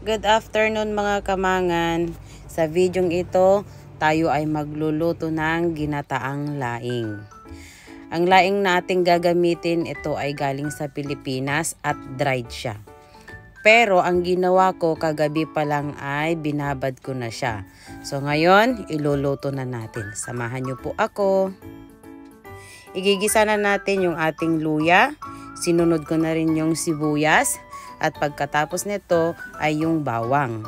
Good afternoon mga kamangan. Sa videong ito, tayo ay magluluto ng ginataang laing. Ang laing nating gagamitin, ito ay galing sa Pilipinas at dried siya. Pero ang ginawa ko kagabi pa lang ay binabad ko na siya. So ngayon, iluluto na natin. Samahan niyo po ako. Igigisa na natin yung ating luya. Sinunod ko na rin yung sibuyas. At pagkatapos nito ay yung bawang.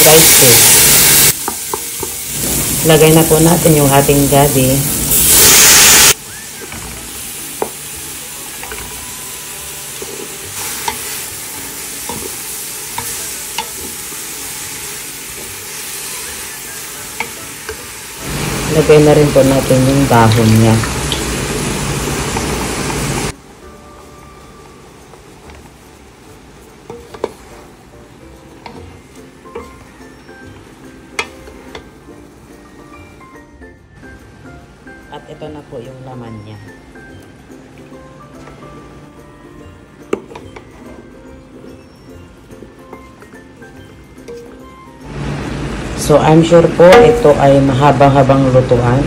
Rice. Lagay na po natin yung ating gabi. Lagay na rin po natin yung dahon niya. At ito na po yung laman niya. So I'm sure po ito ay mahabang-habang lutuan.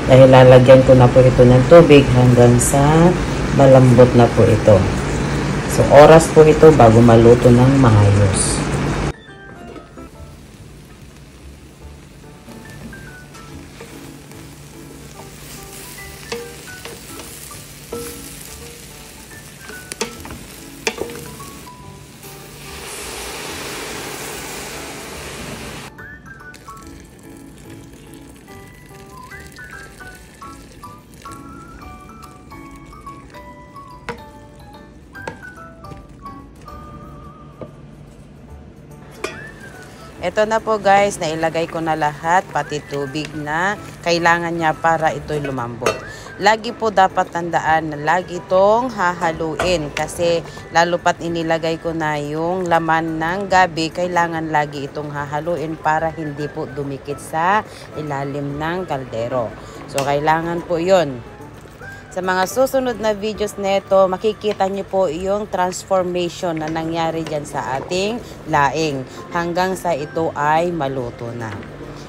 Dahil lalagyan ko na po ito ng tubig hanggang sa malambot na po ito. So oras po ito bago maluto ng maayos. Ito na po guys, nailagay ko na lahat, pati tubig na kailangan niya para ito'y lumambot. Lagi po dapat tandaan na lagi itong hahaluin kasi lalo pat inilagay ko na yung laman ng gabi, kailangan lagi itong hahaluin para hindi po dumikit sa ilalim ng kaldero. So kailangan po yun. Sa mga susunod na videos nito, makikita niyo po yung transformation na nangyari dyan sa ating laing hanggang sa ito ay maluto na.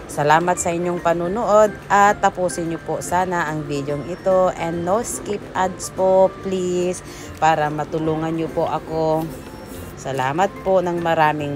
Salamat sa inyong panunood at tapusin niyo po sana ang videong ito and no skip ads po please para matulungan niyo po ako. Salamat po ng maraming.